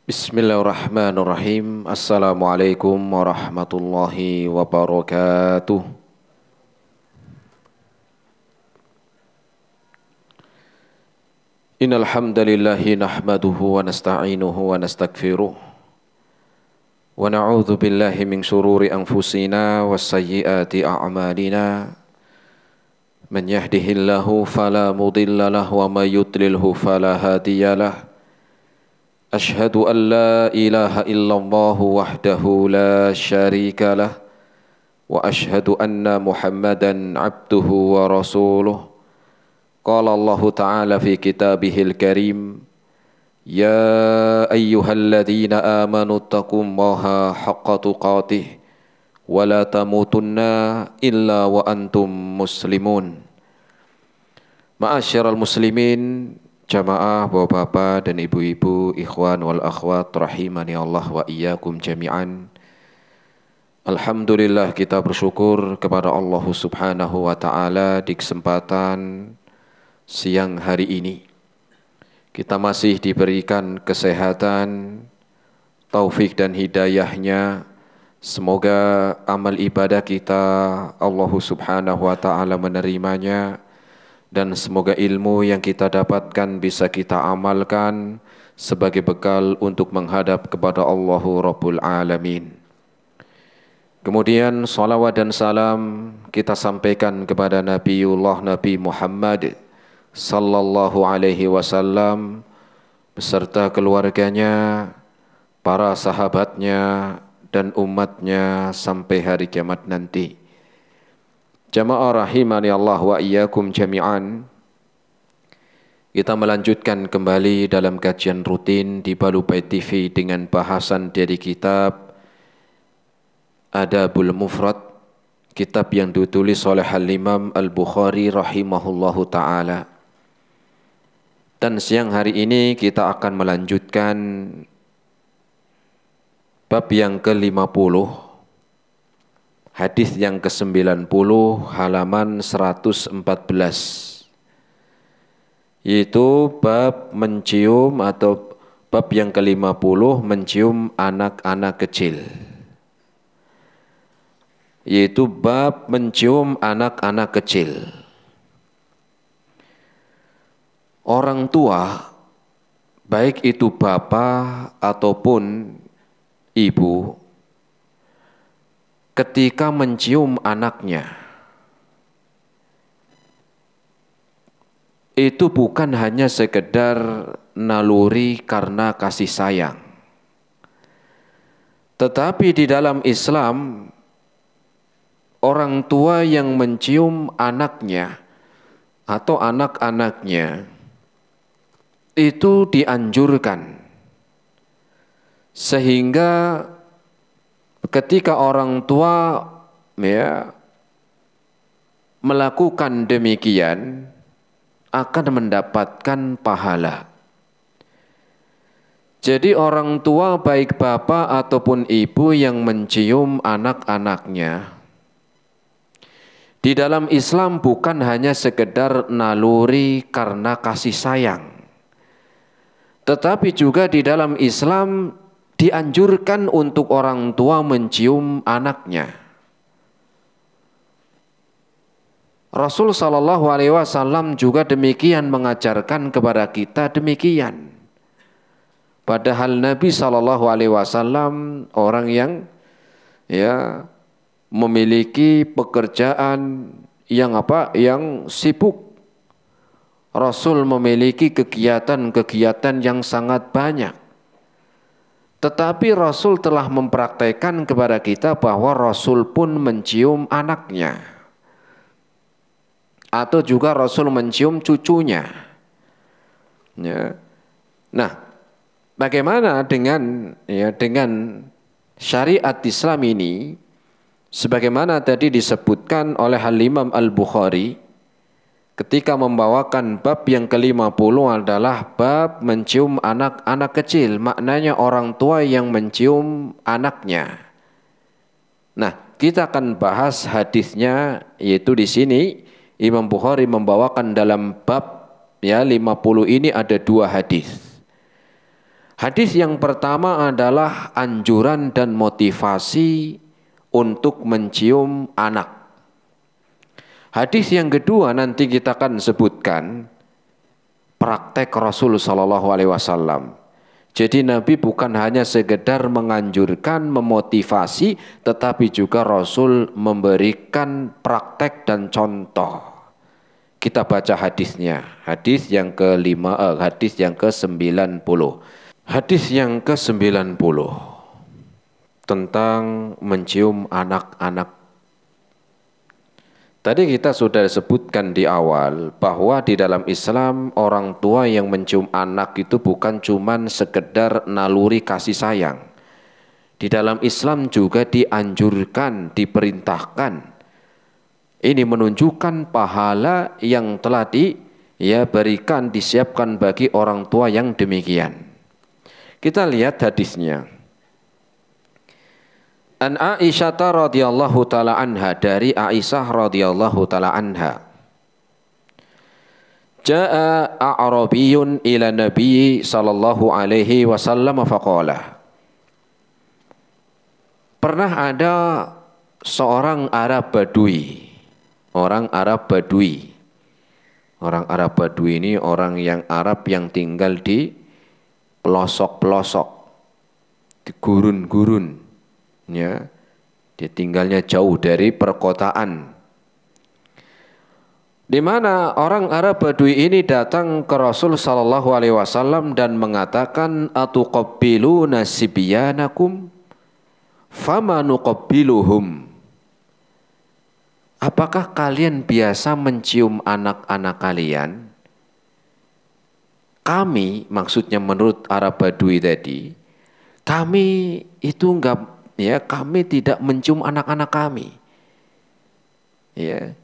Bismillahirrahmanirrahim. Assalamualaikum warahmatullahi wabarakatuh. Innal hamdalillahi nahmaduhu wa nasta'inuhu wa nastaghfiruh. Wa na'udzu billahi min shururi anfusina was sayyiati a'malina. Man yahdihillahu fala mudilla lahu wa may yudlilhu fala hadiyalah. Ashhadu an la ilaha illallah wahdahu la syarika lah wa ashhadu anna Muhammadan abduhu wa rasuluh. Qala Allah Ta'ala fi kitabihil karim, ya ayyuhalladzina amanu taqullaha haqqa tuqatih wa la tamutunna illa wa antum muslimun. Ma'asyiral muslimin, jamaah bapak-bapak dan ibu-ibu, ikhwan wal akhwat rahimani Allah wa iyyakum jami'an. Alhamdulillah, kita bersyukur kepada Allah Subhanahu wa taala di kesempatan siang hari ini. Kita masih diberikan kesehatan, taufik dan hidayahnya. Semoga amal ibadah kita Allah Subhanahu wa taala menerimanya. Dan semoga ilmu yang kita dapatkan bisa kita amalkan sebagai bekal untuk menghadap kepada Allahu Rabbul Alamin. Kemudian salawat dan salam kita sampaikan kepada Nabiullah Nabi Muhammad sallallahu alaihi wasallam beserta keluarganya, para sahabatnya dan umatnya sampai hari kiamat nanti. Jamaah rahimani Allah wa iyyakum jami'an. Kita melanjutkan kembali dalam kajian rutin di Balubait TV dengan bahasan dari kitab Adabul Mufrad, kitab yang ditulis oleh Al-Imam Al-Bukhari rahimahullahu ta'ala. Dan siang hari ini kita akan melanjutkan bab yang ke-50, hadis yang ke-90, halaman 114, yaitu bab mencium atau bab yang ke-50, mencium anak-anak kecil. Yaitu bab mencium anak-anak kecil. Orang tua, baik itu bapak ataupun ibu, ketika mencium anaknya, itu bukan hanya sekedar naluri karena kasih sayang. Tetapi di dalam Islam, orang tua yang mencium anaknya atau anak-anaknya itu dianjurkan. Sehingga ketika orang tua melakukan demikian akan mendapatkan pahala. Jadi orang tua baik bapak ataupun ibu yang mencium anak-anaknya, di dalam Islam bukan hanya sekedar naluri karena kasih sayang, tetapi juga di dalam Islam dianjurkan untuk orang tua mencium anaknya. Rasul sallallahu alaihi wasallam juga demikian mengajarkan kepada kita demikian. Padahal Nabi sallallahu alaihi wasallam orang yang memiliki pekerjaan yang sibuk. Rasul memiliki kegiatan-kegiatan yang sangat banyak. Tetapi Rasul telah mempraktekkan kepada kita bahwa Rasul pun mencium anaknya. Atau juga Rasul mencium cucunya. Ya. Nah, bagaimana dengan syariat Islam ini? Sebagaimana tadi disebutkan oleh Al-Imam Al-Bukhari, ketika membawakan bab yang ke-50 adalah bab mencium anak-anak kecil, maknanya orang tua yang mencium anaknya. Nah, kita akan bahas hadisnya, yaitu di sini Imam Bukhari membawakan dalam bab 50 ini ada dua hadis. Hadis yang pertama adalah anjuran dan motivasi untuk mencium anak. Hadis yang kedua nanti kita akan sebutkan praktek Rasul Shallallahu Alaihi Wasallam. Jadi Nabi bukan hanya sekedar menganjurkan, memotivasi, tetapi juga Rasul memberikan praktek dan contoh. Kita baca hadisnya. Hadis yang hadis yang ke-90. Hadis yang ke-90 tentang mencium anak-anak. Tadi kita sudah sebutkan di awal bahwa di dalam Islam orang tua yang mencium anak itu bukan cuman sekedar naluri kasih sayang. Di dalam Islam juga dianjurkan, diperintahkan. Ini menunjukkan pahala yang telah diberikan, disiapkan bagi orang tua yang demikian. Kita lihat hadisnya. An Aisyah radhiyallahu taala anha, dari Aisyah radhiyallahu taala anha. Jaa a'rabiyyun ila Nabi sallallahu alaihi wasallam faqala. Pernah ada seorang Arab Badui. Orang Arab Badui. Orang Arab Badui ini orang yang Arab yang tinggal di pelosok-pelosok, di gurun-gurun. Ya, dia tinggalnya jauh dari perkotaan. Di mana orang Arab Badui ini datang ke Rasul sallallahu alaihi wasallam dan mengatakan, atuqabbiluna sibyanakum fama nuqabbiluhum. Apakah kalian biasa mencium anak-anak kalian? Kami, maksudnya menurut Arab Badui tadi, kami itu kami tidak mencium anak-anak kami. Ya.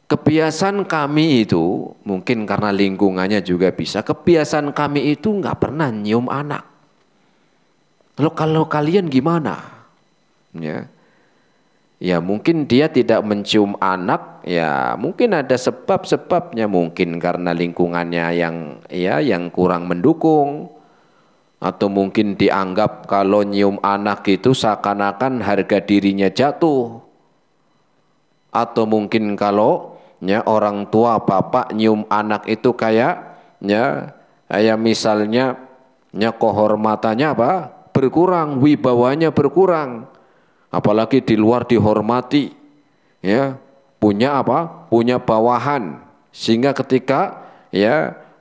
Kebiasaan kami itu, mungkin karena lingkungannya juga bisa, kebiasaan kami itu nggak pernah nyium anak. Lalu kalau kalian gimana? Ya mungkin dia tidak mencium anak, ya mungkin ada sebab-sebabnya, mungkin karena lingkungannya yang kurang mendukung. Atau mungkin dianggap kalau nyium anak itu seakan-akan harga dirinya jatuh. Atau mungkin kalau orang tua bapak nyium anak itu kayak misalnya kehormatannya berkurang, wibawanya berkurang. Apalagi di luar dihormati, punya bawahan, sehingga ketika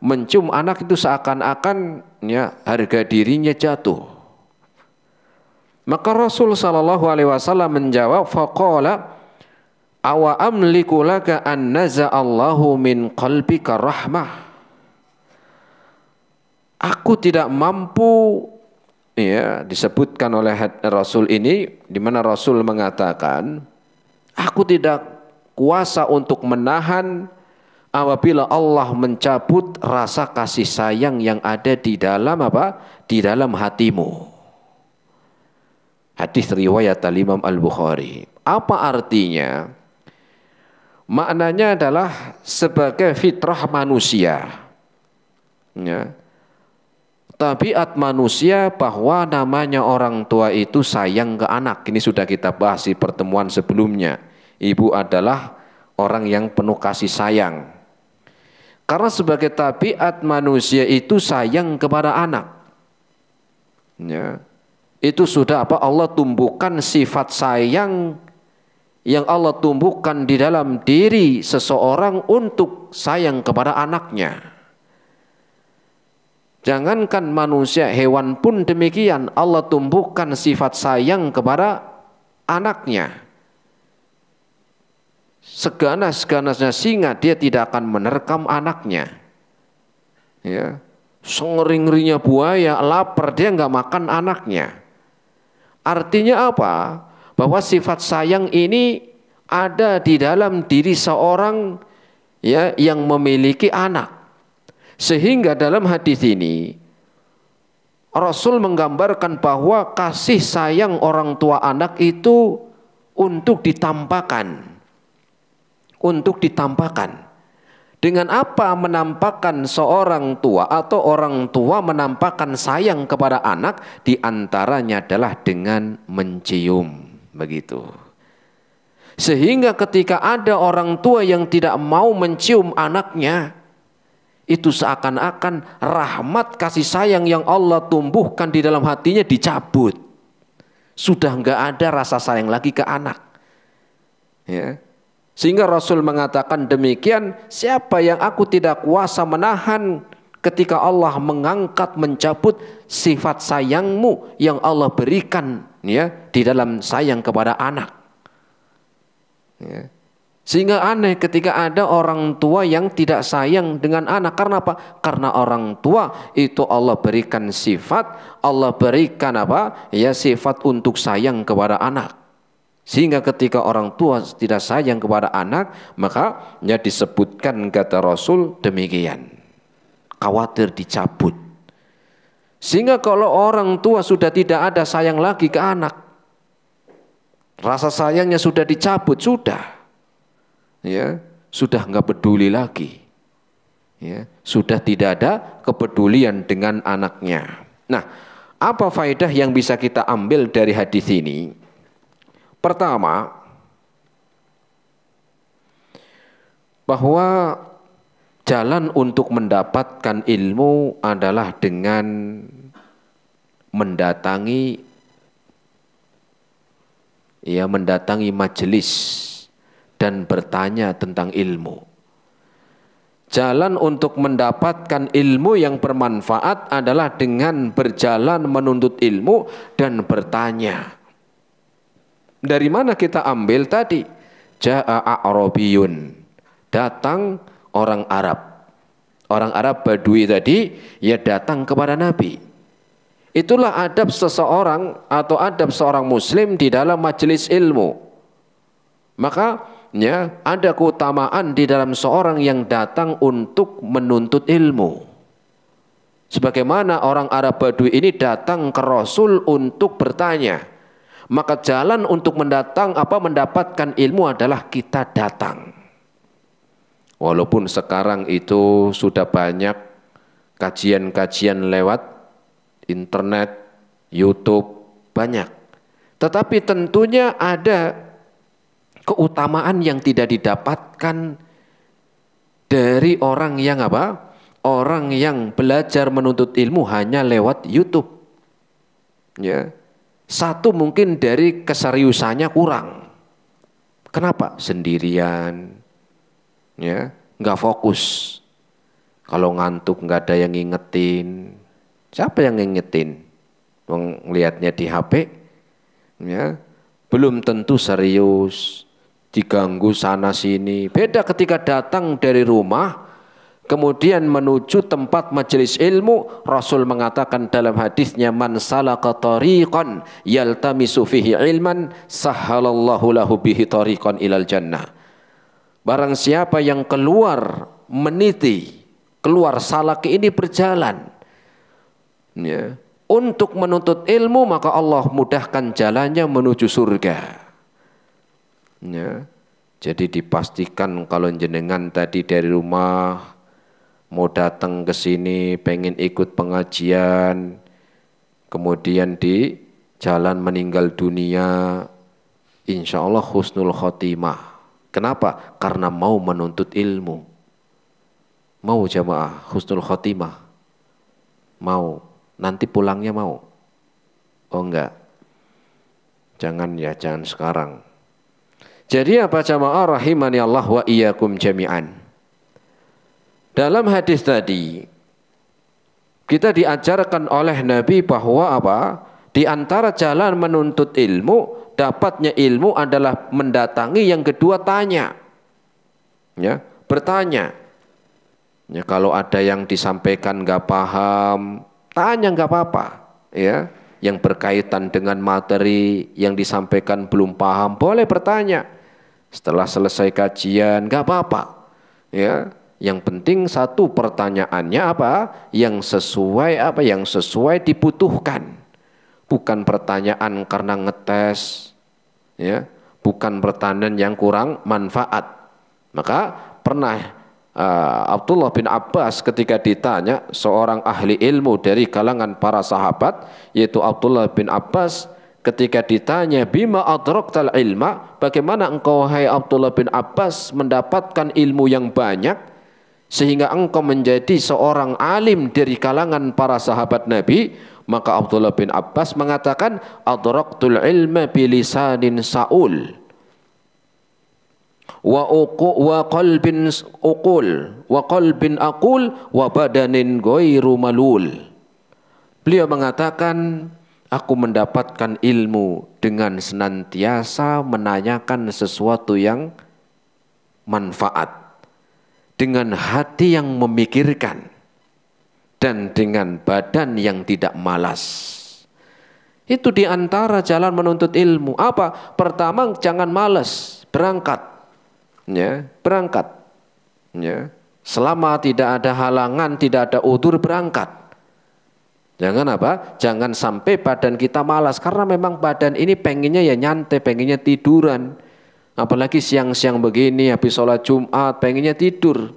mencium anak itu seakan-akan harga dirinya jatuh. Maka Rasul sallallahu alaihi wasallam menjawab, faqala awa amliku laka an naza'allahu min qalbika rahmah. Aku tidak mampu, disebutkan oleh Rasul ini, di mana Rasul mengatakan, aku tidak kuasa untuk menahan apabila Allah mencabut rasa kasih sayang yang ada di dalam di dalam hatimu. Hadis riwayat Imam Al-Bukhari. Apa artinya? Maknanya adalah sebagai fitrah manusia. Tabiat manusia bahwa namanya orang tua itu sayang ke anak. Ini sudah kita bahas di pertemuan sebelumnya. Ibu adalah orang yang penuh kasih sayang. Karena sebagai tabiat manusia itu sayang kepada anak. Itu sudah Allah tumbuhkan sifat sayang yang Allah tumbuhkan di dalam diri seseorang untuk sayang kepada anaknya. Jangankan manusia, hewan pun demikian. Allah tumbuhkan sifat sayang kepada anaknya. Seganas-ganasnya singa, dia tidak akan menerkam anaknya. Sengering-ngerinya buaya, lapar, dia nggak makan anaknya. Artinya apa? Bahwa sifat sayang ini ada di dalam diri seorang yang memiliki anak. Sehingga dalam hadis ini Rasul menggambarkan bahwa kasih sayang orang tua anak itu untuk ditampakkan. Dengan apa menampakkan seorang tua atau orang tua menampakkan sayang kepada anak? Di antaranya adalah dengan mencium, begitu. Sehingga ketika ada orang tua yang tidak mau mencium anaknya, itu seakan-akan rahmat kasih sayang yang Allah tumbuhkan di dalam hatinya dicabut. Sudah enggak ada rasa sayang lagi ke anak. Ya. Sehingga Rasul mengatakan demikian, siapa yang aku tidak kuasa menahan ketika Allah mengangkat, mencabut sifat sayangmu yang Allah berikan ya di dalam sayang kepada anak. Ya. Sehingga aneh ketika ada orang tua yang tidak sayang dengan anak. Karena apa? Karena orang tua itu Allah berikan sifat, Allah berikan apa? Ya, sifat untuk sayang kepada anak. Sehingga ketika orang tua tidak sayang kepada anak, maka ya disebutkan kata Rasul demikian. Khawatir dicabut. Sehingga kalau orang tua sudah tidak ada sayang lagi ke anak, rasa sayangnya sudah dicabut, sudah. Ya, sudah enggak peduli lagi. Ya, sudah tidak ada kepedulian dengan anaknya. Nah, apa faedah yang bisa kita ambil dari hadis ini? Pertama, bahwa jalan untuk mendapatkan ilmu adalah dengan mendatangi majelis dan bertanya tentang ilmu. Jalan untuk mendapatkan ilmu yang bermanfaat adalah dengan berjalan menuntut ilmu dan bertanya. Dari mana kita ambil tadi? Ja'a a'rabiyun, datang orang Arab. Orang Arab Badui tadi ya datang kepada Nabi. Itulah adab seseorang atau adab seorang muslim di dalam majelis ilmu. Maka ya ada keutamaan di dalam seorang yang datang untuk menuntut ilmu. Sebagaimana orang Arab Badui ini datang ke Rasul untuk bertanya. Maka jalan untuk mendapatkan ilmu adalah kita datang. Walaupun sekarang itu sudah banyak kajian-kajian lewat internet, YouTube, banyak. Tetapi tentunya ada keutamaan yang tidak didapatkan dari orang yang apa? Orang yang belajar menuntut ilmu hanya lewat YouTube. Ya. Satu mungkin dari keseriusannya kurang. Kenapa? Sendirian, ya, nggak fokus. Kalau ngantuk nggak ada yang ngingetin. Siapa yang ngingetin? Lihatnya di HP, ya, belum tentu serius. Diganggu sana sini. Beda ketika datang dari rumah. Kemudian menuju tempat majelis ilmu, Rasul mengatakan dalam hadisnya, man salaka tariqan yaltamisu fihi ilman sahhalallahu lahu bihi tariqan ilal jannah. Barang siapa yang keluar meniti, keluar salaki ini berjalan ya, untuk menuntut ilmu, maka Allah mudahkan jalannya menuju surga. Ya. Jadi dipastikan kalau jenengan tadi dari rumah mau datang ke sini, pengen ikut pengajian, kemudian di jalan meninggal dunia, insya Allah husnul khotimah. Kenapa? Karena mau menuntut ilmu. Mau jamaah husnul khotimah? Mau. Nanti pulangnya mau? Oh enggak. Jangan ya, jangan sekarang. Jadi apa jamaah rahimani Allah wa iyyakum jami'an. Dalam hadis tadi kita diajarkan oleh Nabi bahwa apa? Di antara jalan menuntut ilmu, dapatnya ilmu adalah mendatangi, yang kedua tanya. Ya, bertanya. Ya, kalau ada yang disampaikan nggak paham, tanya nggak apa-apa, ya. Yang berkaitan dengan materi yang disampaikan belum paham, boleh bertanya. Setelah selesai kajian nggak apa-apa, ya. Yang penting satu pertanyaannya apa? Yang sesuai dibutuhkan. Bukan pertanyaan karena ngetes, ya. Bukan pertanyaan yang kurang manfaat. Maka pernah Abdullah bin Abbas ketika ditanya seorang ahli ilmu dari kalangan para sahabat, yaitu Abdullah bin Abbas, ketika ditanya bima adraktal ilma, bagaimana engkau hai Abdullah bin Abbas mendapatkan ilmu yang banyak sehingga engkau menjadi seorang alim dari kalangan para sahabat Nabi? Maka Abdullah bin Abbas mengatakan adraktul ilma bilisanin saul wa qalbin aqul wa badanin ghairu malul. Beliau mengatakan, aku mendapatkan ilmu dengan senantiasa menanyakan sesuatu yang manfaat, dengan hati yang memikirkan, dan dengan badan yang tidak malas. Itu diantara jalan menuntut ilmu. Apa? Pertama, jangan malas, berangkat. Ya, berangkat. Ya. Selama tidak ada halangan, tidak ada udzur, berangkat. Jangan apa? Jangan sampai badan kita malas, karena memang badan ini pengennya ya nyantai, pengennya tiduran. Apalagi siang-siang begini habis sholat Jumat pengennya tidur.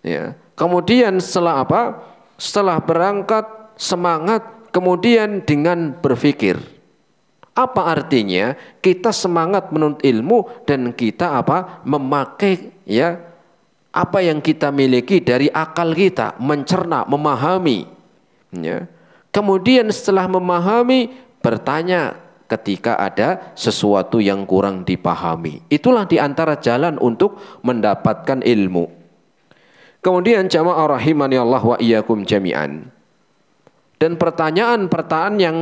Ya. Kemudian setelah apa? Setelah berangkat semangat, kemudian dengan berpikir. Apa artinya? Kita semangat menuntut ilmu dan kita apa? Memakai ya apa yang kita miliki dari akal kita, mencerna, memahami. Ya. Kemudian setelah memahami, bertanya ketika ada sesuatu yang kurang dipahami. Itulah diantara jalan untuk mendapatkan ilmu. Kemudian jamaah rahimani Allah wa iyyakum jami'an. Dan pertanyaan-pertanyaan yang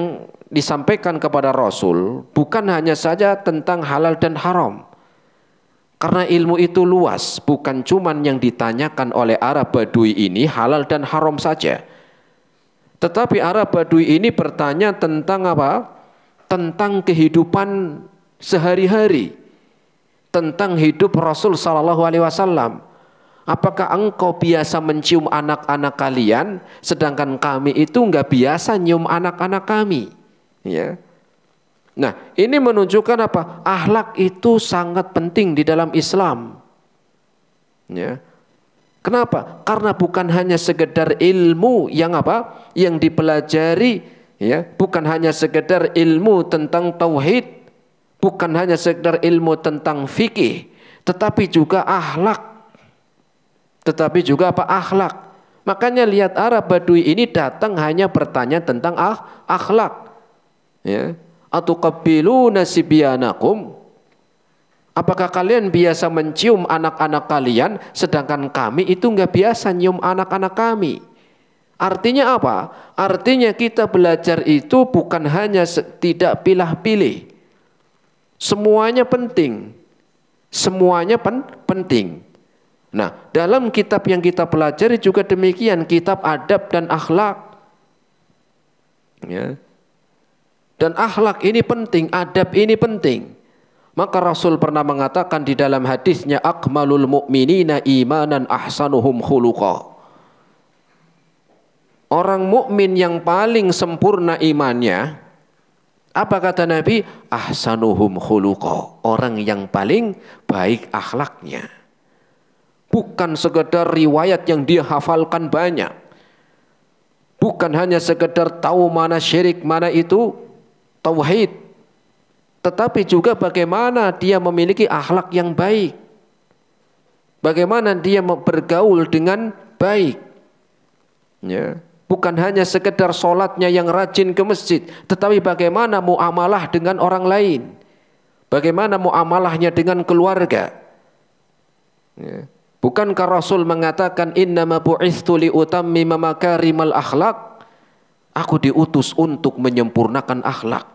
disampaikan kepada Rasul bukan hanya saja tentang halal dan haram. Karena ilmu itu luas, bukan cuman yang ditanyakan oleh Arab Badui ini halal dan haram saja. Tetapi Arab Badui ini bertanya tentang apa? Tentang kehidupan sehari-hari, tentang hidup Rasul sallallahu alaihi wasallam. Apakah engkau biasa mencium anak-anak kalian, sedangkan kami itu enggak biasa nyium anak-anak kami? Ya. Nah, ini menunjukkan apa? Akhlak itu sangat penting di dalam Islam. Ya. Kenapa? Karena bukan hanya sekedar ilmu yang apa? Yang dipelajari, ya, bukan hanya sekedar ilmu tentang tauhid, bukan hanya sekedar ilmu tentang fikih, tetapi juga akhlak. Tetapi juga apa? Akhlak. Makanya lihat Arab Badui ini datang hanya bertanya tentang akhlak. Ya. Atuqabbiluna sibyanakum? Apakah kalian biasa mencium anak-anak kalian, sedangkan kami itu enggak biasa nyium anak-anak kami? Artinya apa? Artinya kita belajar itu bukan hanya tidak pilih-pilih. Semuanya penting. Semuanya penting. Nah, dalam kitab yang kita pelajari juga demikian, kitab adab dan akhlak. Ya. Dan akhlak ini penting, adab ini penting. Maka Rasul pernah mengatakan di dalam hadisnya, akmalul mu'minina imanan ahsanuhum khuluqa. Orang mukmin yang paling sempurna imannya, apa kata Nabi? Ahsanuhum khuluqa. Orang yang paling baik akhlaknya. Bukan sekedar riwayat yang dia hafalkan banyak. Bukan hanya sekedar tahu mana syirik, mana itu tauhid. Tetapi juga bagaimana dia memiliki akhlak yang baik. Bagaimana dia bergaul dengan baik. Ya. Bukan hanya sekedar sholatnya yang rajin ke masjid, tetapi bagaimana muamalah dengan orang lain. Bagaimana muamalahnya dengan keluarga. Ya. Bukankah Rasul mengatakan innama bu'itsu liutammima makarimal akhlak? Aku diutus untuk menyempurnakan akhlak.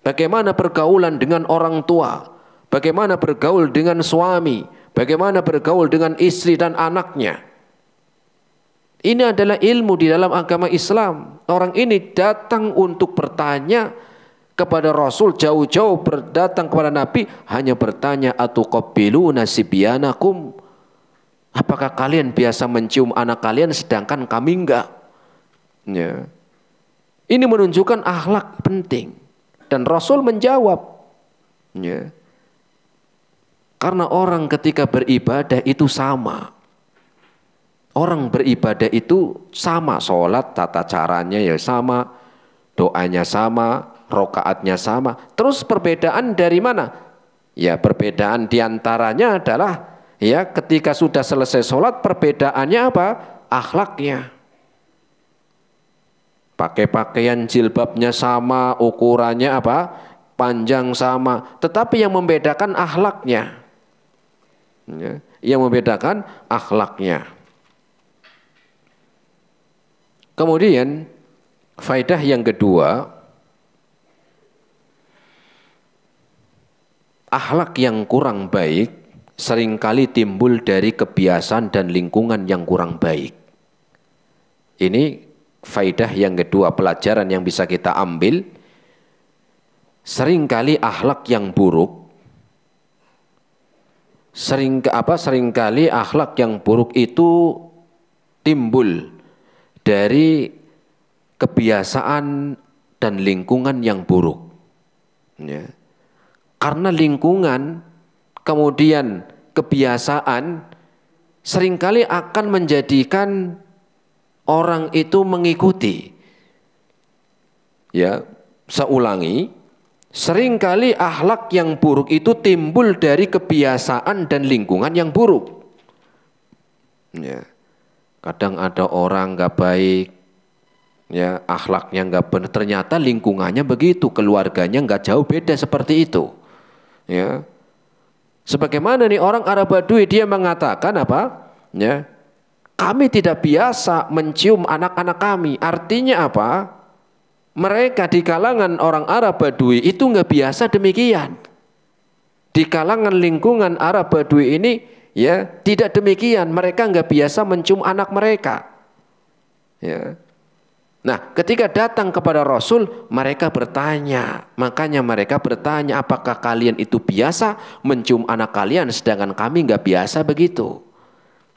Bagaimana pergaulan dengan orang tua? Bagaimana bergaul dengan suami? Bagaimana bergaul dengan istri dan anaknya? Ini adalah ilmu di dalam agama Islam. Orang ini datang untuk bertanya kepada Rasul, jauh-jauh berdatang kepada Nabi, hanya bertanya atuqabbiluna sibyanakum? Apakah kalian biasa mencium anak kalian sedangkan kami enggak? Ya. Ini menunjukkan akhlak penting. Dan Rasul menjawab. Ya. Karena orang ketika beribadah itu sama. Orang beribadah itu sama, sholat tata caranya ya sama, doanya sama, rokaatnya sama. Terus perbedaan dari mana? Ya perbedaan diantaranya adalah ya ketika sudah selesai sholat perbedaannya apa? Akhlaknya. Pakai pakaian jilbabnya sama, ukurannya apa? Panjang sama. Tetapi yang membedakan akhlaknya. Ya, yang membedakan akhlaknya. Kemudian faedah yang kedua, akhlak yang kurang baik seringkali timbul dari kebiasaan dan lingkungan yang kurang baik. Ini faedah yang kedua, pelajaran yang bisa kita ambil. Seringkali akhlak yang buruk, seringkali akhlak yang buruk itu timbul dari kebiasaan dan lingkungan yang buruk. Ya. Karena lingkungan, kemudian kebiasaan seringkali akan menjadikan orang itu mengikuti. Ya, saya ulangi, seringkali akhlak yang buruk itu timbul dari kebiasaan dan lingkungan yang buruk. Ya. Kadang ada orang nggak baik, ya akhlaknya nggak benar, ternyata lingkungannya begitu, keluarganya nggak jauh beda seperti itu. Ya, sebagaimana nih orang Arab Badui, dia mengatakan apa? Ya, kami tidak biasa mencium anak-anak kami. Artinya apa? Mereka di kalangan orang Arab Badui itu nggak biasa demikian. Di kalangan lingkungan Arab Badui ini, ya tidak demikian. Mereka nggak biasa mencium anak mereka. Ya. Nah, ketika datang kepada Rasul, mereka bertanya. Makanya mereka bertanya, apakah kalian itu biasa mencium anak kalian, sedangkan kami nggak biasa begitu.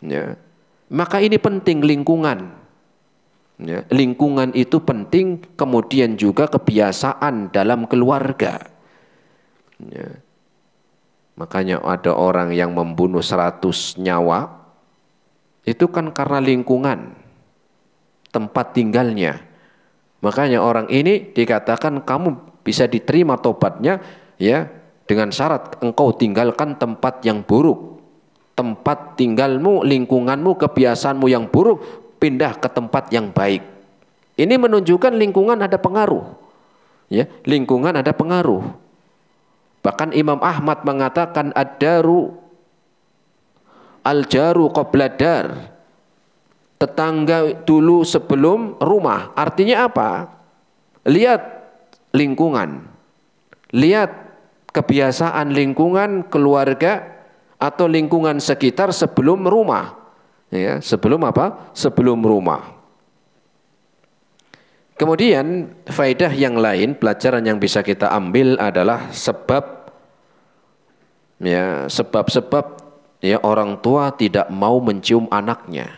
Ya. Maka ini penting lingkungan. Ya. Lingkungan itu penting, kemudian juga kebiasaan dalam keluarga. Ya. Makanya ada orang yang membunuh 100 nyawa, itu kan karena lingkungan, tempat tinggalnya. Makanya orang ini dikatakan kamu bisa diterima tobatnya ya dengan syarat engkau tinggalkan tempat yang buruk. Tempat tinggalmu, lingkunganmu, kebiasaanmu yang buruk, pindah ke tempat yang baik. Ini menunjukkan lingkungan ada pengaruh. Ya, lingkungan ada pengaruh. Bahkan Imam Ahmad mengatakan ad-daru al-jaru qabla dar. Tetangga dulu sebelum rumah. Artinya apa? Lihat lingkungan. Lihat kebiasaan lingkungan keluarga atau lingkungan sekitar sebelum rumah. Ya, sebelum apa? Sebelum rumah. Kemudian faedah yang lain, pelajaran yang bisa kita ambil adalah sebab ya orang tua tidak mau mencium anaknya.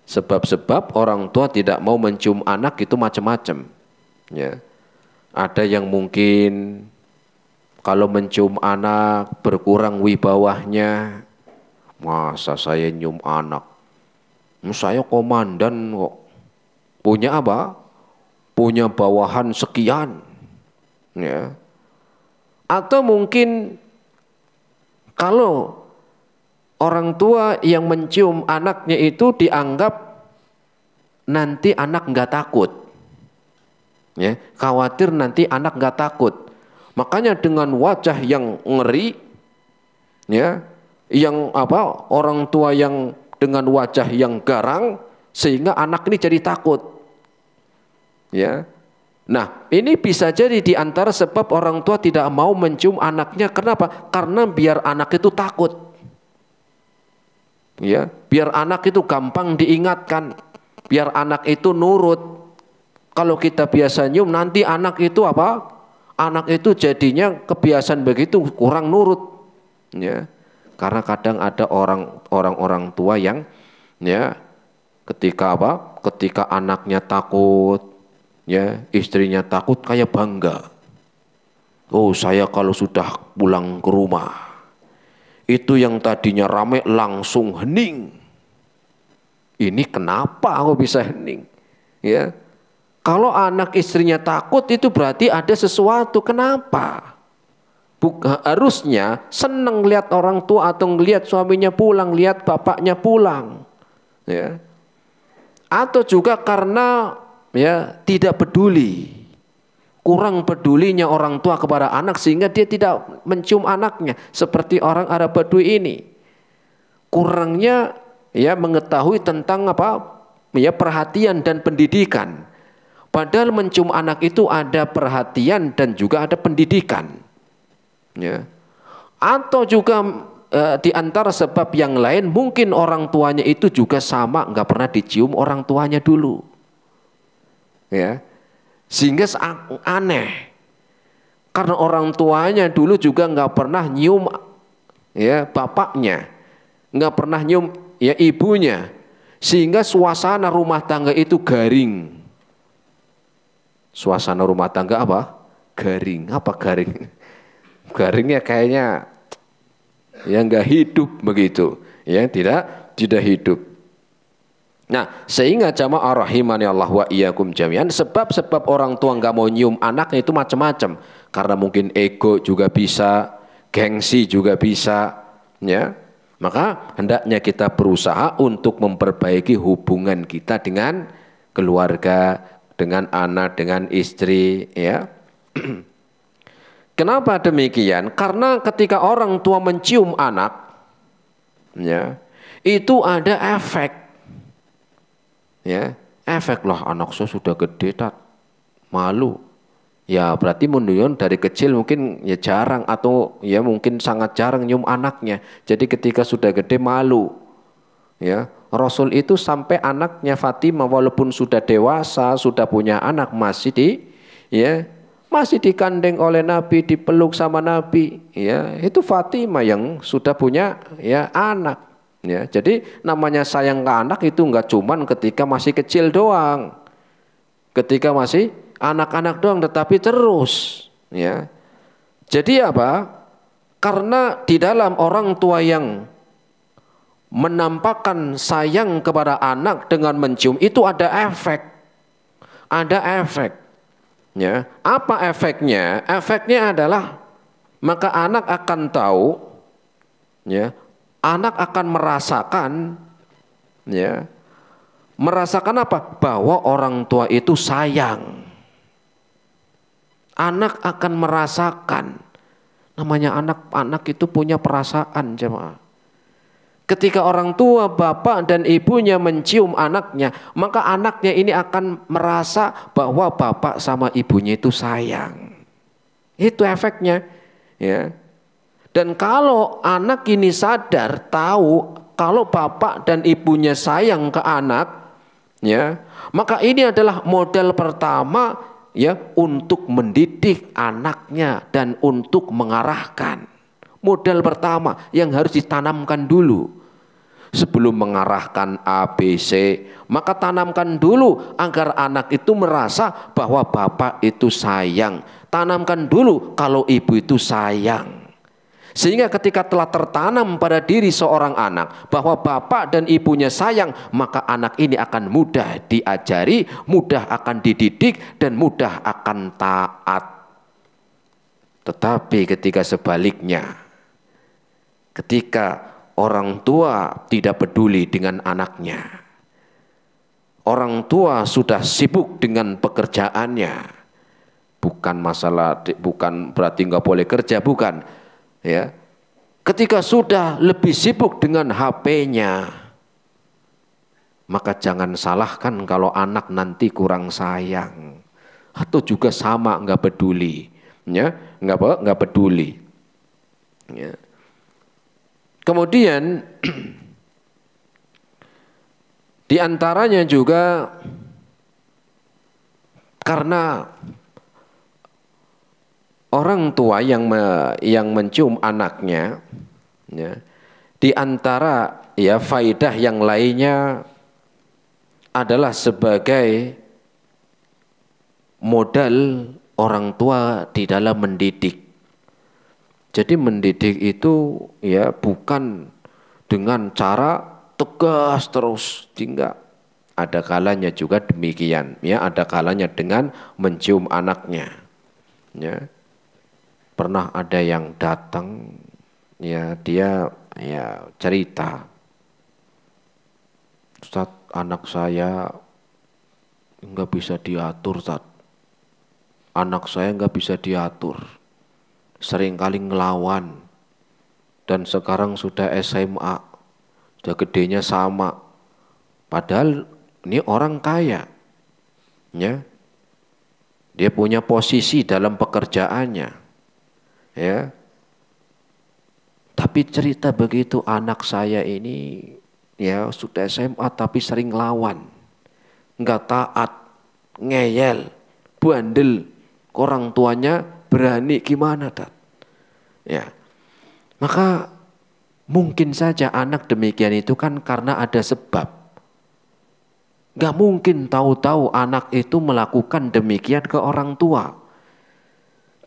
Sebab-sebab orang tua tidak mau mencium anak itu macam-macam. Ya. Ada yang mungkin kalau mencium anak berkurang wibawahnya. Masa saya nyium anak? Saya komandan kok. Punya apa? Punya bawahan sekian. Ya. Atau mungkin kalau orang tua yang mencium anaknya itu dianggap nanti anak nggak takut, ya, khawatir nanti anak nggak takut. Makanya dengan wajah yang ngeri, ya, yang apa, orang tua yang dengan wajah yang garang sehingga anak ini jadi takut, ya. Nah, ini bisa jadi diantara sebab orang tua tidak mau mencium anaknya. Kenapa? Karena biar anak itu takut. Ya, biar anak itu gampang diingatkan, biar anak itu nurut. Kalau kita biasa nyium, nanti anak itu apa? Anak itu jadinya kebiasaan begitu, kurang nurut. Ya, karena kadang ada orang tua yang ya ketika apa? Ketika anaknya takut, ya istrinya takut kayak bangga. Oh, saya kalau sudah pulang ke rumah, Itu yang tadinya rame langsung hening. Ini kenapa aku bisa hening? Ya. Kalau anak istrinya takut itu berarti ada sesuatu. Kenapa? Harusnya senang lihat orang tua atau ngelihat suaminya pulang, lihat bapaknya pulang. Ya. Atau juga karena ya tidak peduli. Kurang pedulinya orang tua kepada anak sehingga dia tidak mencium anaknya seperti orang Arab Badui ini. Kurangnya ya mengetahui tentang apa? Ya perhatian dan pendidikan. Padahal mencium anak itu ada perhatian dan juga ada pendidikan. Ya. Atau juga di antara sebab yang lain mungkin orang tuanya itu juga sama nggak pernah dicium orang tuanya dulu. Ya. Sehingga aneh karena orang tuanya dulu juga nggak pernah nyium ya bapaknya, nggak pernah nyium ya ibunya, sehingga suasana rumah tangga itu garing. Suasana rumah tangga apa? Garing. Apa garing? Garingnya kayaknya ya nggak hidup begitu, ya tidak hidup. Nah, sehingga jamaah rahimani Allah wa iyyakum jami'an, sebab-sebab orang tua nggak mau nyium anaknya itu macam-macam. Karena mungkin ego juga bisa, gengsi juga bisa, ya. Maka hendaknya kita berusaha untuk memperbaiki hubungan kita dengan keluarga, dengan anak, dengan istri, ya. Kenapa demikian? Karena ketika orang tua mencium anak, ya, itu ada efek. Ya, efek lah anak saya sudah gede tat, malu. Ya berarti menunjukkan dari kecil mungkin ya jarang atau ya mungkin sangat jarang nyium anaknya. Jadi ketika sudah gede malu. Ya, Rasul itu sampai anaknya Fatimah walaupun sudah dewasa, sudah punya anak masih dikandeng oleh Nabi, dipeluk sama Nabi. Ya, itu Fatimah yang sudah punya ya anak. Ya, jadi namanya sayang ke anak itu enggak cuman ketika masih kecil doang, ketika masih anak-anak doang, tetapi terus. Ya, jadi apa? Karena di dalam orang tua yang menampakkan sayang kepada anak dengan mencium itu ada efek, Ya, apa efeknya? Efeknya adalah maka anak akan tahu, ya. Anak akan merasakan apa? Bahwa orang tua itu sayang. Anak akan merasakan. Namanya anak itu punya perasaan, jemaah. Ketika orang tua, bapak dan ibunya mencium anaknya, maka anaknya ini akan merasa bahwa bapak sama ibunya itu sayang. Itu efeknya, ya. Dan kalau anak ini sadar, tahu kalau bapak dan ibunya sayang ke anak, ya, maka ini adalah modal pertama ya untuk mendidik anaknya dan untuk mengarahkan. Modal pertama yang harus ditanamkan dulu. Sebelum mengarahkan A, B, C, maka tanamkan dulu agar anak itu merasa bahwa bapak itu sayang. Tanamkan dulu kalau ibu itu sayang. Sehingga ketika telah tertanam pada diri seorang anak bahwa bapak dan ibunya sayang, maka anak ini akan mudah diajari, mudah akan dididik, dan mudah akan taat. Tetapi ketika sebaliknya, ketika orang tua tidak peduli dengan anaknya, orang tua sudah sibuk dengan pekerjaannya, bukan berarti nggak boleh kerja, bukan. Ya, ketika sudah lebih sibuk dengan HP-nya, maka jangan salahkan kalau anak nanti kurang sayang atau juga sama nggak peduli, ya, nggak peduli. Ya. Kemudian di antaranya juga karena orang tua yang mencium anaknya, ya, di antara ya faidah yang lainnya adalah sebagai modal orang tua di dalam mendidik. Jadi mendidik itu ya bukan dengan cara tegas terus, enggak. Ada kalanya juga demikian, ya, ada kalanya dengan mencium anaknya. Ya. Pernah ada yang datang, ya, dia ya cerita, Ustaz, anak saya nggak bisa diatur, Ustaz. Anak saya nggak bisa diatur, seringkali ngelawan, dan sekarang sudah SMA, sudah gedenya sama. Padahal ini orang kaya, ya, dia punya posisi dalam pekerjaannya, ya. Tapi cerita begitu, anak saya ini ya sudah SMA tapi sering lawan, nggak taat, ngeyel, bandel, orang tuanya berani gimana, Tat? Ya, maka mungkin saja anak demikian itu kan karena ada sebab. Gak mungkin tahu-tahu anak itu melakukan demikian ke orang tua.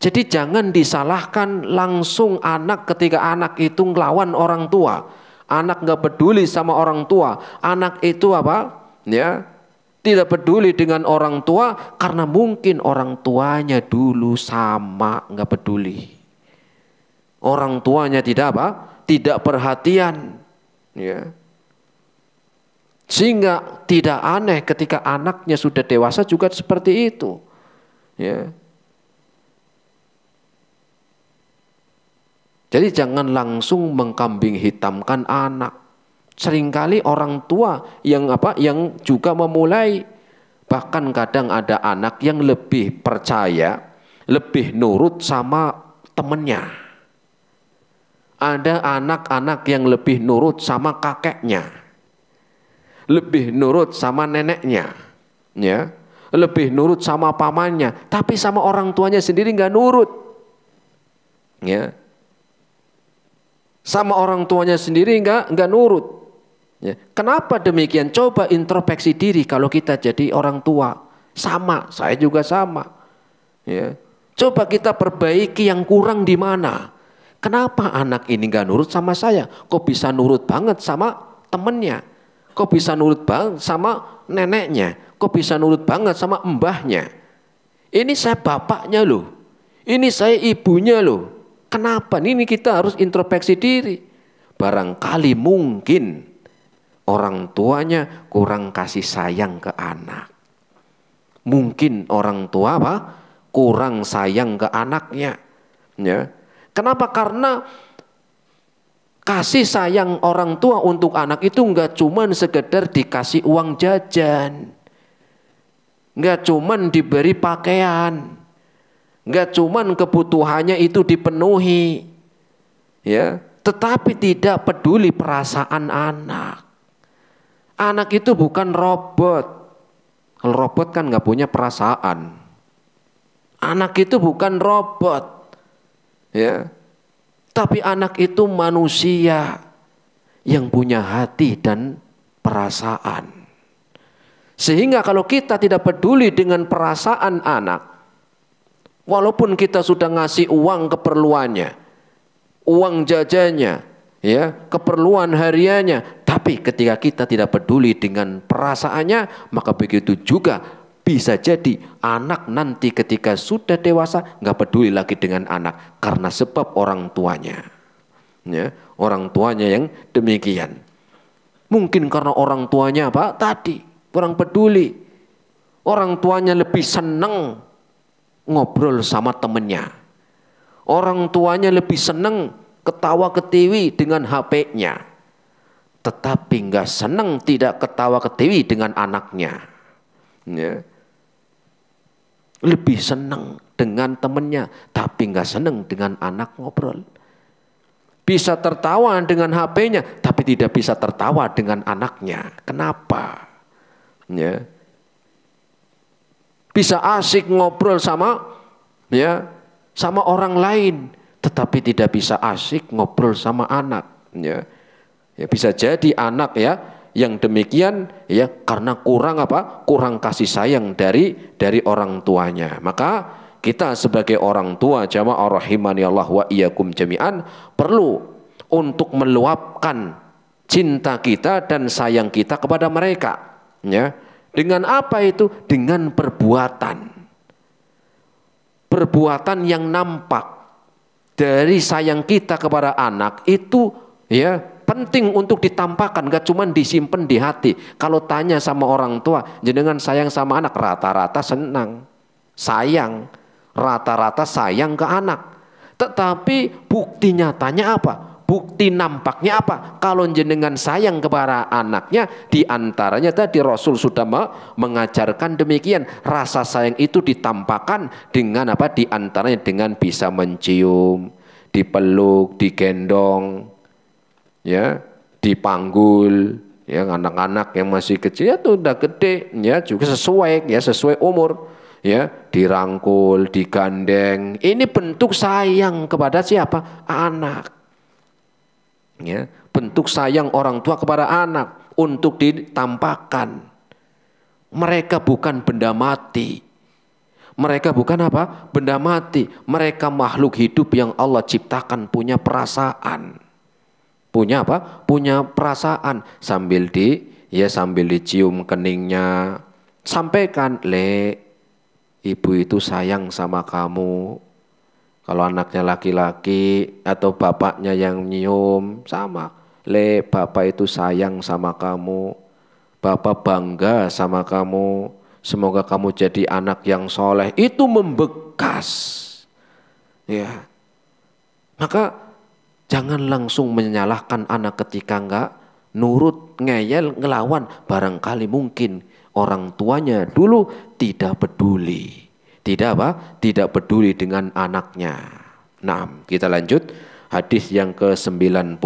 Jadi jangan disalahkan langsung anak ketika anak itu ngelawan orang tua. Anak gak peduli sama orang tua. Anak itu apa? Ya, tidak peduli dengan orang tua karena mungkin orang tuanya dulu sama gak peduli. Orang tuanya tidak apa? Tidak perhatian. Ya. Sehingga tidak aneh ketika anaknya sudah dewasa juga seperti itu. Ya. Jadi jangan langsung mengkambing hitamkan anak. Seringkali orang tua yang juga memulai, bahkan kadang ada anak yang lebih percaya, lebih nurut sama temennya. Ada anak-anak yang lebih nurut sama kakeknya, lebih nurut sama neneknya, ya, lebih nurut sama pamannya, tapi sama orang tuanya sendiri nggak nurut, ya, sama orang tuanya sendiri nggak nurut, ya. Kenapa demikian? Coba introspeksi diri kalau kita jadi orang tua, sama, saya juga sama, ya. Coba kita perbaiki yang kurang di mana. Kenapa anak ini nggak nurut sama saya? Kok bisa nurut banget sama temennya? Kok bisa nurut banget sama neneknya? Kok bisa nurut banget sama mbahnya? Ini saya bapaknya loh. Ini saya ibunya loh. Kenapa? Ini kita harus introspeksi diri. Barangkali mungkin orang tuanya kurang kasih sayang ke anak. Mungkin orang tua apa? Kurang sayang ke anaknya. Ya. Kenapa? Karena kasih sayang orang tua untuk anak itu enggak cuman sekedar dikasih uang jajan, enggak cuman diberi pakaian, enggak cuman kebutuhannya itu dipenuhi, ya, tetapi tidak peduli perasaan anak. Anak itu bukan robot. Kalau robot kan enggak punya perasaan. Anak itu bukan robot, ya. Tapi anak itu manusia yang punya hati dan perasaan. Sehingga kalau kita tidak peduli dengan perasaan anak, walaupun kita sudah ngasih uang keperluannya, uang jajannya, ya, keperluan hariannya, tapi ketika kita tidak peduli dengan perasaannya, maka begitu juga bisa jadi anak nanti ketika sudah dewasa nggak peduli lagi dengan anak karena sebab orang tuanya, ya, orang tuanya yang demikian. Mungkin karena orang tuanya apa? Tadi kurang peduli. Orang tuanya lebih senang ngobrol sama temennya. Orang tuanya lebih senang ketawa ketiwi dengan HP-nya. Tetapi nggak senang tidak ketawa ketiwi dengan anaknya. Ya. Lebih senang dengan temennya, tapi nggak senang dengan anak ngobrol. Bisa tertawa dengan HP-nya, tapi tidak bisa tertawa dengan anaknya. Kenapa? Ya. Bisa asik ngobrol sama, ya, sama orang lain, tetapi tidak bisa asik ngobrol sama anak. Ya. Ya, bisa jadi anak, ya, yang demikian, ya, karena kurang apa? Kurang kasih sayang dari orang tuanya. Maka kita sebagai orang tua jamaah rahimani Allah wa iyyakum jami'an perlu untuk meluapkan cinta kita dan sayang kita kepada mereka, ya. Dengan apa itu? Dengan perbuatan. Perbuatan yang nampak dari sayang kita kepada anak itu, ya, penting untuk ditampakkan, gak cuma disimpan di hati. Kalau tanya sama orang tua, jenengan sayang sama anak, rata-rata senang, sayang, rata-rata sayang ke anak. Tetapi bukti nyatanya apa? Bukti nampaknya apa? Kalau jenengan sayang kepada anaknya, diantaranya tadi Rasul sudah mengajarkan demikian. Rasa sayang itu ditampakkan dengan apa? Diantaranya dengan bisa mencium, dipeluk, digendong, ya, dipanggul. Ya, anak-anak yang masih kecil itu udah gede, ya, juga sesuai, ya, sesuai umur, ya, dirangkul, digandeng. Ini bentuk sayang kepada siapa? Anak. Ya, bentuk sayang orang tua kepada anak untuk ditampakkan. Mereka bukan benda mati. Mereka bukan apa? Benda mati. Mereka makhluk hidup yang Allah ciptakan, punya perasaan. Punya apa? Punya perasaan. Sambil dicium keningnya. Sampaikan, "Le, ibu itu sayang sama kamu." Kalau anaknya laki-laki atau bapaknya yang nyium, sama. "Le, bapak itu sayang sama kamu. Bapak bangga sama kamu. Semoga kamu jadi anak yang soleh." Itu membekas. Ya. Maka jangan langsung menyalahkan anak ketika enggak nurut, ngeyel, ngelawan. Barangkali mungkin orang tuanya dulu tidak peduli. Tidak apa? Tidak peduli dengan anaknya. Nah, kita lanjut hadis yang ke-91.